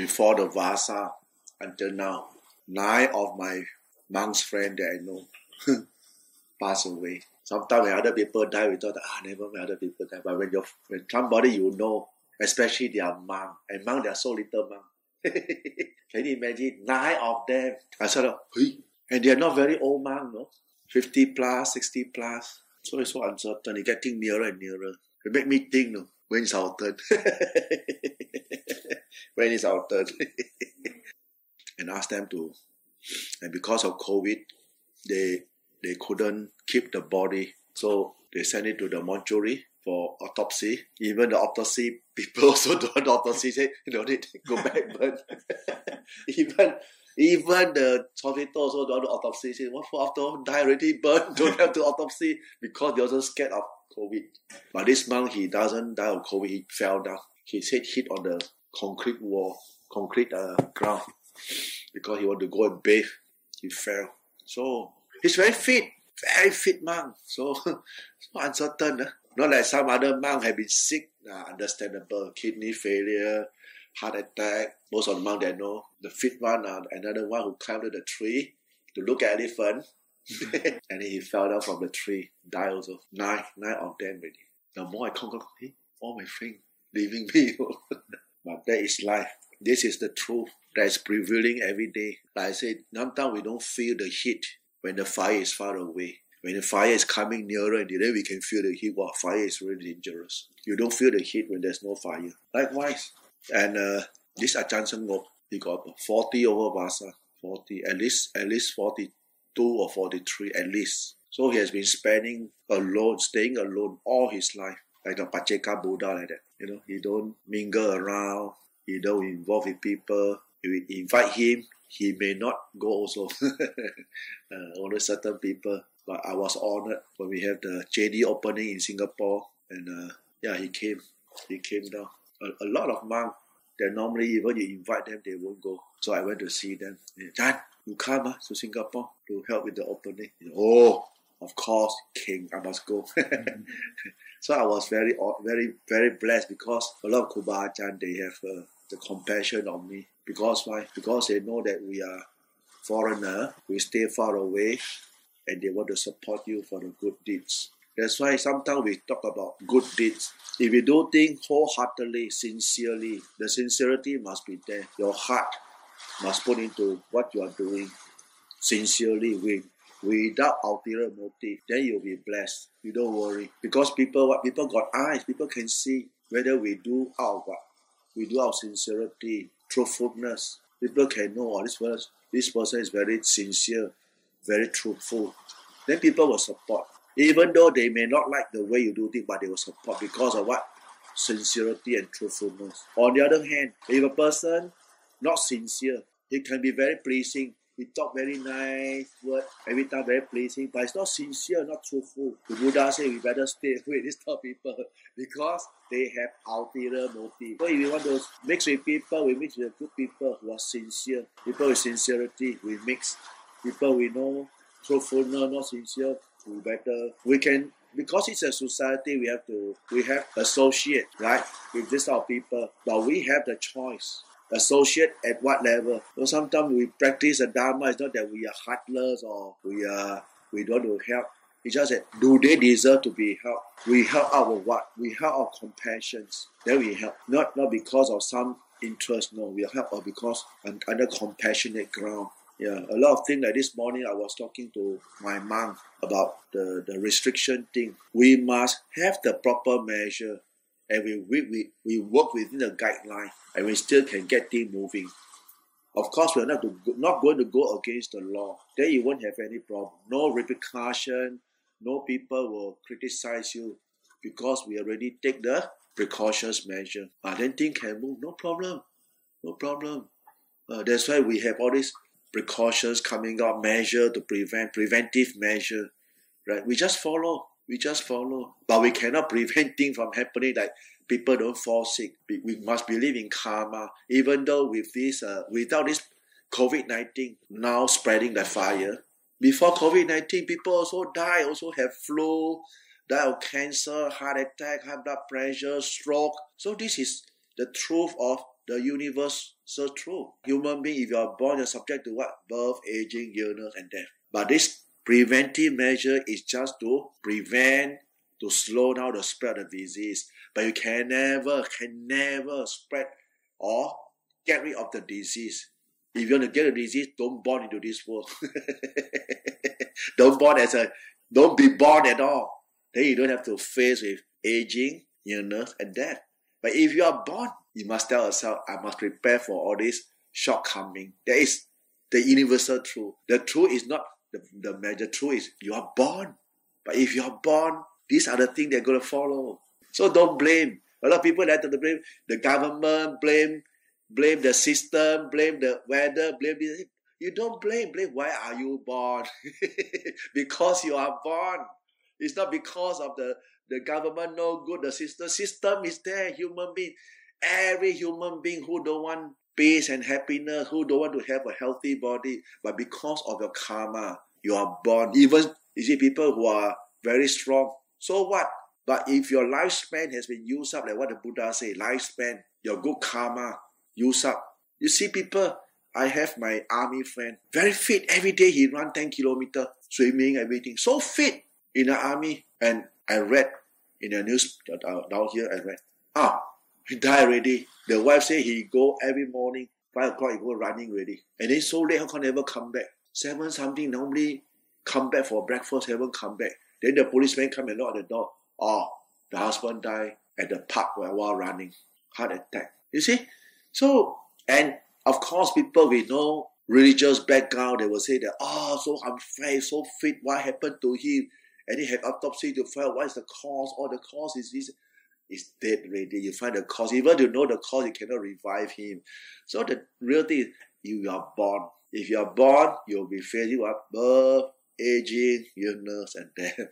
before the Vasa until now, 9 of my monk's friends that I know pass away. Sometimes when other people die, we thought, never mind other people die. But when somebody you know, especially their monk, and monk, they are so little monk. Can you imagine? 9 of them. I said, and they are not very old monk, no? 50 plus, 60 plus. So it's so uncertain. It's getting nearer and nearer. It make me think, no, when is our turn? When is our turn? And ask them to. And because of COVID, they couldn't keep the body. So they sent it to the mortuary for autopsy. Even the autopsy people also do the autopsy. Say, no need to go back, burn. Even the hospital also don't do autopsy. Say, what for after all die already burn? Don't have to autopsy because they also scared of COVID. But this monk, he doesn't die of COVID. He fell down. His head hit on the concrete wall, concrete ground, because he wanted to go and bathe. He fell. So he's very fit monk. So uncertain. Not like some other monk have been sick. Understandable. Kidney failure, heart attack. Most of the monks that know. The fit one, another one who climbed to the tree to look at elephant. And he fell down from the tree. Died also. 9 of them already. The more I count, all my friends leaving me. But that is life. This is the truth that is prevailing every day. Like I said, sometimes we don't feel the heat when the fire is far away. When the fire is coming nearer, and then we can feel the heat. Wow, fire is really dangerous. You don't feel the heat when there's no fire. Likewise. And this Ajahn, he got 40 over Vasa. 40, at least 42 or 43, at least. So he has been staying alone all his life. Like the Pacheka Buddha, like that. He don't mingle around. He don't involve with people. If we invite him, he may not go also. Only certain people. But I was honored when we have the JD opening in Singapore. And he came. He came down. A lot of monks, that normally even you invite them, they won't go. So I went to see them. Ajahn, you come to Singapore to help with the opening. Of course, Keng, I must go. So I was very, very, very blessed because a lot of Kuba Ajahn, they have the compassion on me. Because why? Because they know that we are foreigner, we stay far away, and they want to support you for the good deeds. That's why sometimes we talk about good deeds. If you do things wholeheartedly, sincerely, the sincerity must be there. Your heart must put into what you are doing sincerely, without ulterior motive. Then you'll be blessed. You don't worry. Because people got eyes. People can see whether we do our what. We do our sincerity, truthfulness. People can know, this person is very sincere, very truthful. Then people will support. Even though they may not like the way you do things, but they will support because of what? Sincerity and truthfulness. On the other hand, if a person not sincere, he can be very pleasing. He talk very nice word, every time very pleasing, but it's not sincere, not truthful. The Buddha said we better stay away with these type of people because they have ulterior motive. So if we want to mix with people, we mix with good people who are sincere. People with sincerity, we mix. People we know, truthfulness, not sincere, we can, because it's a society, we have associate, right, with this type of people, but we have the choice. Associate at what level? So sometimes we practice the Dhamma. It's not that we are heartless or we don't want to help. It's just that, do they deserve to be helped? We help out of what? We help our compassions. Then we help. Not because of some interest, no. We help because under compassionate ground. Yeah, a lot of things like this morning I was talking to my monk about the restriction thing. We must have the proper measure. And we work within the guideline, and we still can get things moving. Of course, we're not going to go against the law. Then you won't have any problem. No repercussion. No people will criticize you because we already take the precautions measure. Then things can move. No problem. That's why we have all these precautions coming up, measure to preventive measure. Right? We just follow. But we cannot prevent things from happening, like people don't fall sick. We must believe in karma. Even though with this, without this COVID-19 now spreading the fire, before COVID-19, people also die, also have flu, die of cancer, heart attack, high blood pressure, stroke. So this is the truth of the universal truth. Human being, if you are born, you're subject to what? Birth, aging, illness, and death. But this preventive measure is just to prevent, to slow down the spread of disease. But you can never spread or get rid of the disease. If you want to get a disease, don't born into this world. Don't be born at all. Then you don't have to face with aging, illness, and death. But if you are born, you must tell yourself, I must prepare for all this shortcoming. That is the universal truth. The truth is not the major truth is you are born. But if you are born, these are the things they're going to follow. So don't blame. A lot of people like to blame the government, blame the system, blame the weather, blame this. You don't blame. Blame why are you born? Because you are born. It's not because of the government no good, the system is there, human being. Every human being who don't want peace and happiness, who don't want to have a healthy body, but because of your karma, you are born. Even, you see, people who are very strong. So what? But if your lifespan has been used up, like what the Buddha say, lifespan, your good karma, used up. You see people, I have my army friend, very fit. Every day he run 10 kilometers, swimming, everything. So fit in the army. And I read in the news down here, I read, he died already. The wife say he go every morning, 5 o'clock he go running already. And then so late, how can never come back? 7 something, normally come back for breakfast, haven't come back. Then the policeman come and knock at the door. The husband died at the park while running. Heart attack. You see? So, and of course people with no religious background, they will say that, so unfair, so fit, what happened to him? And he had autopsy to find out what is the cause. The cause is this. He's dead already. You find the cause. Even to know the cause, you cannot revive him. So the real thing is, you are born. If you are born, you'll be facing what? Birth, aging, illness, and death.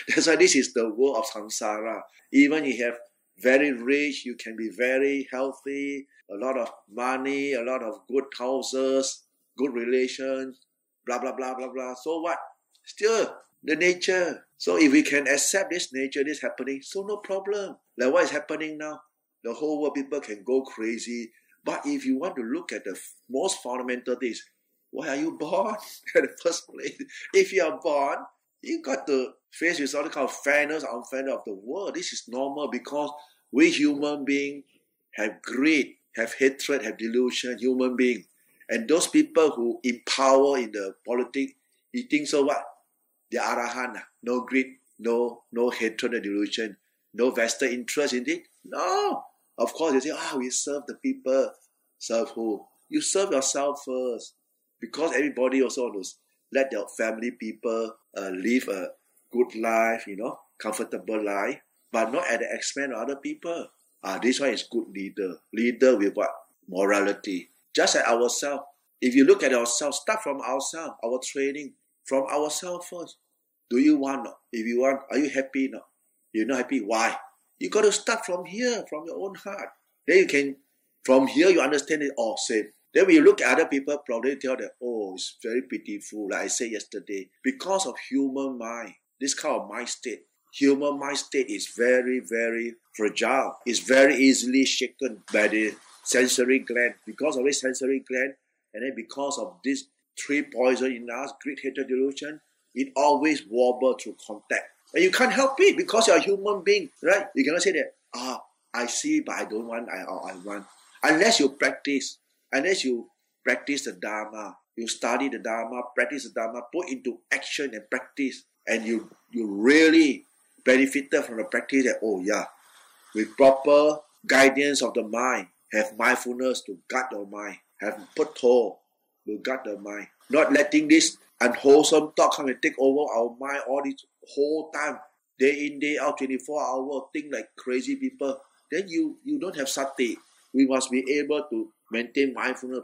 That's why this is the world of samsara. Even you have very rich, you can be very healthy, a lot of money, a lot of good houses, good relations, blah, blah, blah, blah, blah. So what? Still, the nature. So if we can accept this nature, this happening, so no problem. Like what is happening now? The whole world, people can go crazy. But if you want to look at the most fundamental things, why are you born in the first place? If you are born, you got to face with all the kind of fairness or unfairness of the world. This is normal because we human beings have greed, have hatred, have delusion, human beings. And those people who empower in the politics, you think so what? The Arahant, no greed, no hatred and delusion, no vested interest in it. No. Of course, they say, we serve the people. Serve who? You serve yourself first. Because everybody also wants to let their family people live a good life, comfortable life, but not at the expense of other people. This one is good leader. Leader with what? Morality. Just like ourselves. If you look at ourselves, start from ourselves, our training, from ourselves first. Do you want? If you want, are you happy now? You're not happy. Why? You got to start from here, from your own heart. Then you can, from here you understand it all same. Then when you look at other people, probably tell them, it's very pitiful, like I said yesterday. Because of human mind, this kind of mind state, human mind state is very, very fragile. It's very easily shaken by the sensory gland. Because of this sensory gland, and then because of this 3 poison in us, greed, hatred, delusion, it always wobbles through contact. And you can't help it because you're a human being, right? You cannot say that, I see, but I don't want, I want. Unless you practice the Dhamma, you study the Dhamma, practice the Dhamma, put into action and practice, and you really benefited from the practice that, with proper guidance of the mind, have mindfulness to guard your mind, have Putto to guard the mind, not letting this unwholesome thought come and take over our mind all this whole time, day in, day out, 24 hours, think like crazy people. Then you don't have sati. We must be able to maintain mindfulness.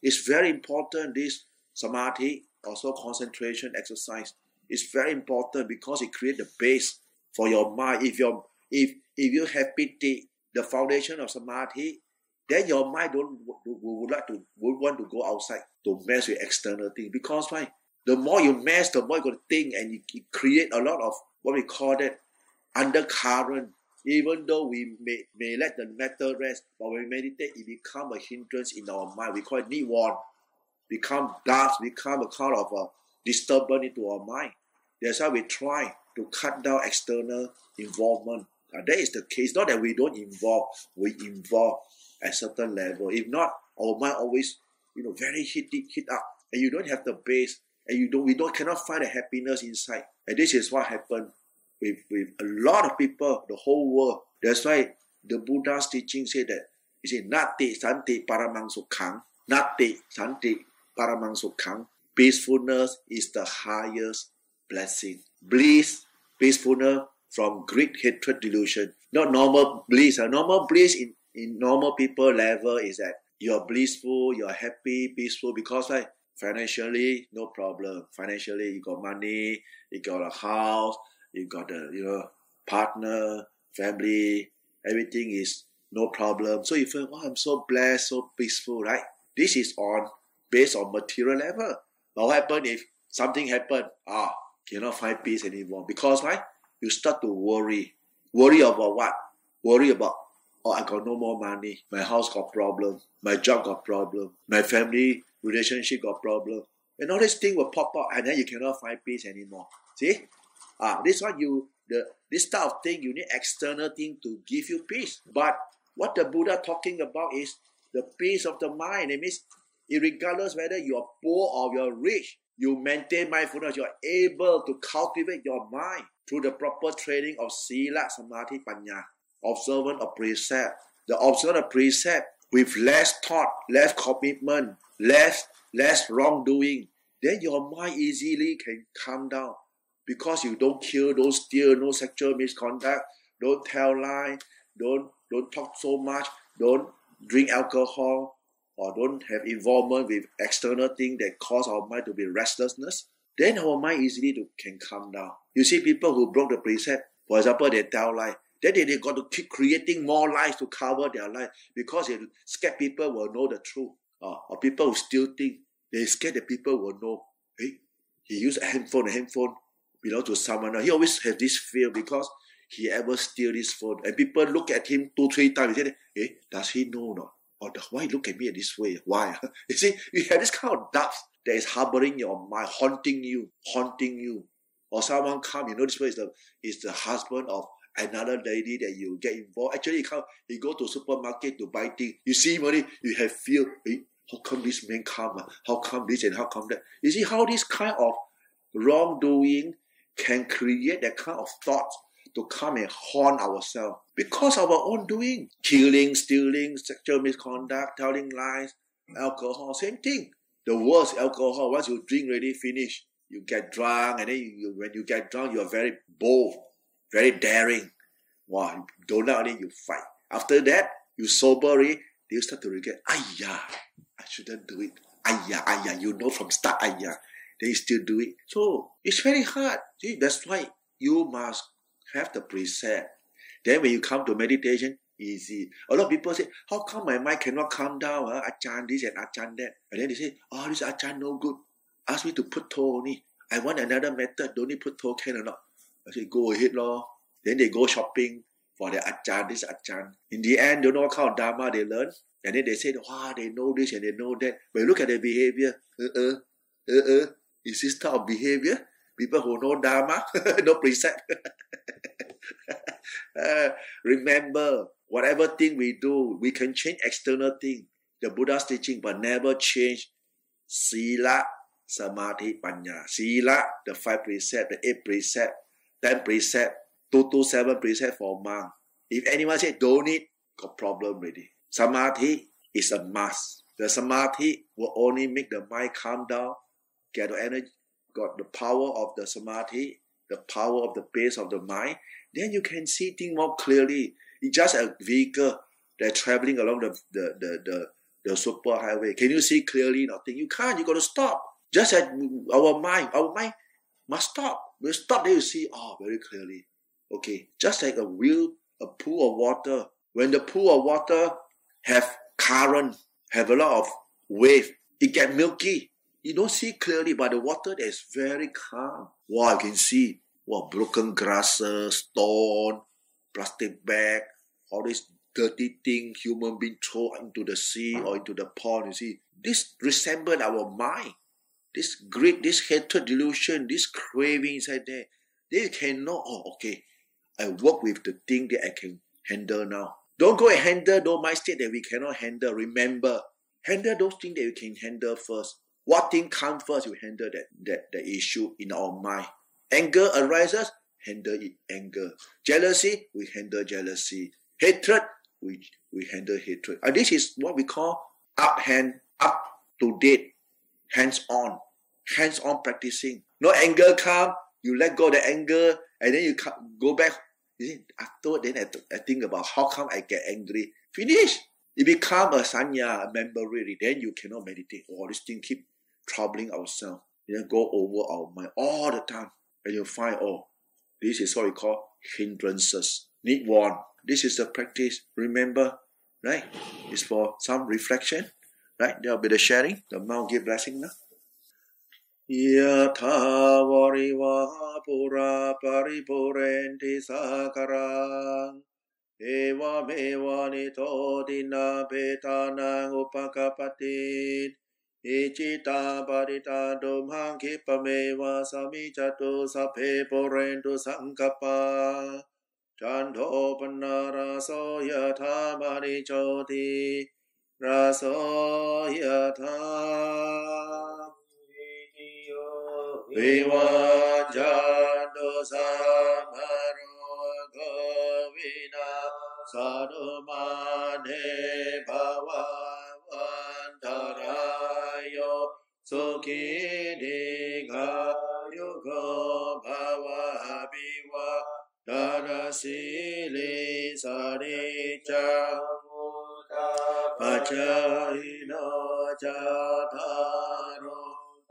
It's very important, this samadhi, also concentration exercise. It's very important because it creates the base for your mind. If you have piti, the foundation of samadhi, then your mind would want to go outside to mess with external things. Because why? The more you mess, the more you're going to think, and you create a lot of what we call that undercurrent Even though we may let the matter rest, but when we meditate, it becomes a hindrance in our mind. We call it nivon. Become dust, become a kind of a disturbance into our mind. That's why we try to cut down external involvement. That is the case. Not that we don't involve, we involve at a certain level. If not, our mind always, very hit up, and you don't have the base, and we cannot find the happiness inside. And this is what happened with a lot of people, the whole world. That's why the Buddha's teaching said that, he said, Nati Santi Paramang Sukhang, Nati Santi Paramang Sukhang. Peacefulness is the highest blessing. Bliss, peacefulness from greed, hatred, delusion. Not normal bliss. Normal bliss in normal people level is that you're blissful, you're happy, peaceful, because financially, no problem. Financially, you got money, you got a house, you got a partner, family, everything is no problem. So you feel, I'm so blessed, so peaceful, right? This is based on material level. But what happens if something happens? Cannot find peace anymore. Because why? You start to worry. Worry about what? Worry about, I got no more money. My house got problem. My job got problem. My family relationship got problem. And all these things will pop up, and then you cannot find peace anymore. See? This one this type of thing, you need external thing to give you peace. But what the Buddha talking about is the peace of the mind. It means, regardless whether you are poor or you are rich, you maintain mindfulness. You are able to cultivate your mind through the proper training of Sila, Samadhi, Panya, observance of precept. The observance of precept with less thought, less commitment, less wrongdoing, then your mind easily can calm down. Because you don't kill, don't steal, no sexual misconduct, don't tell lies, don't talk so much, don't drink alcohol, or don't have involvement with external things that cause our mind to be restlessness, then our mind easily can calm down. You see people who broke the precept, for example, they tell lies, then they got to keep creating more lies to cover their lies because they scared people will know the truth. Or people who steal things, they scared that people will know, hey, he used a handphone belongs to someone else. He always has this fear because he ever steal this phone. And people look at him 2-3 times and say, hey, does he know or not? Or why look at me this way? Why? You see, you have this kind of doubts that is harboring your mind, haunting you. Or someone come, this way is the husband of another lady that you get involved. Actually, he go to supermarket to buy things. You see money, you have fear. Hey, how come this man come? How come this and how come that? You see how this kind of wrongdoing can create that kind of thought to come and haunt ourselves because of our own doing. Killing, stealing, sexual misconduct, telling lies, alcohol, same thing. The worst, alcohol, once you drink already, finish. You get drunk, and then when you get drunk, you are very bold, very daring. Wow, you don't know, then you fight. After that, you sober already, you start to regret. I shouldn't do it. You from start, They still do it. So, it's very hard. See, that's why you must have the precept. Then when you come to meditation, easy. A lot of people say, how come my mind cannot calm down? Ajahn this and Ajahn that. And then they say, this Ajahn no good. Ask me to put toe only. I want another method. Don't need put toe, can or not? I say, go ahead, lor. Then they go shopping for the Ajahn, this Ajahn. In the end, you know what kind of Dhamma they learn. And then they say, they know this and they know that. But you look at their behavior. Is this type of behavior? People who know Dhamma, no precept. Remember, whatever thing we do, we can change external thing. The Buddha's teaching, but never change Sila, Samadhi, Panya. Sila, the 5 precepts, the 8 precepts, 10 precepts, 227 precepts for monk. If anyone say don't need, got problem already. Samadhi is a must. The Samadhi will only make the mind calm down, get the energy, got the power of the Samadhi, the power of the base of the mind. Then you can see things more clearly. It's just a vehicle that's traveling along the super highway. Can you see clearly? Nothing. You can't. You got to stop. Just as our mind must stop. We'll stop, then you see, very clearly. Okay. Just like a pool of water. When the pool of water have current, have a lot of wave, it get milky. You don't see clearly, but the water is very calm. Wow, you can see broken grasses, stone, plastic bag, all this dirty thing human being throw into the sea or into the pond. You see, this resembles our mind. This greed, this hatred, delusion, this craving inside there. They cannot. Oh, okay. I work with the thing that I can handle now. Don't go and handle those mind state that we cannot handle. Remember, handle those things that you can handle first. What thing comes first, you handle that issue in our mind. Anger arises, handle it, anger. Jealousy, we handle jealousy. Hatred, we handle hatred. And this is what we call up to date, hands-on practicing. No anger come, you let go of the anger, and then you go back. After then I think about how come I get angry. Finish. It become a sanya, a memory. Then you cannot meditate. Oh, this thing keep troubling ourselves. Then go over our mind all the time. And you find, oh, this is what we call hindrances. Need one. This is the practice. Remember, right? It's for some reflection. Right? There will be the sharing. The monk give blessing now. Yatha varivaha pura paripurenti sakarang eva meva nito dina petana upakapatit ichita parita domhang kipameva samicatu saphe porentu sankapa chandho panaraso yatha manichoti raso yatha Vivajado samaro govina sadumane bhavavantarayo sukhidika yugo bhavabiva darasili saricha achayino jataro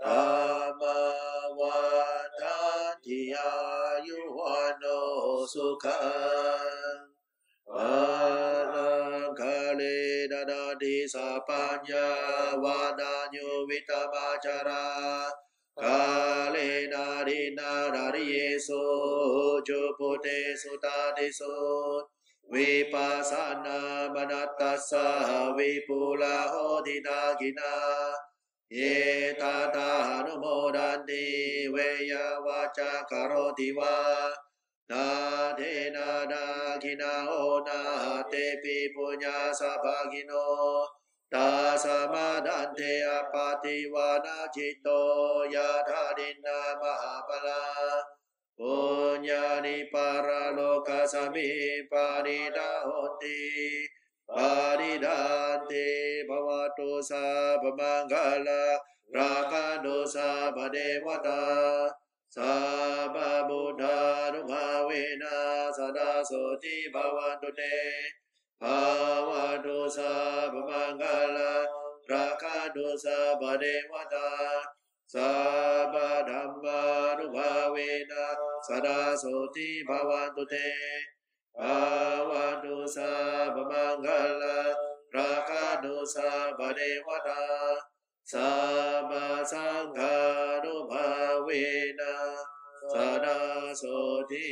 Dhamma vadatiya yuhano sukhang Varangale dadadi sapanya vadanyo vitamachara Kale narina nariyeso jupute sutadiso Vipasana manatasa vipula hodinagina Ye tata numodanti veya vacha karoti va na de na na kina ona te pi punya sabagino ta samadante apati vana cito yadadina mahapala punyani paraloka sami parida hoti Paridante bhavato sabamangala rakano sabadevata sababuddha nubhavena sadasoti bhavantu te bhavato sabamangala rakano sabadevata sabadhamma nubhavena sadasoti bhavantu te Bhavatu sabamangala rakadu sabadevata sabasanghanubhavena sadasoti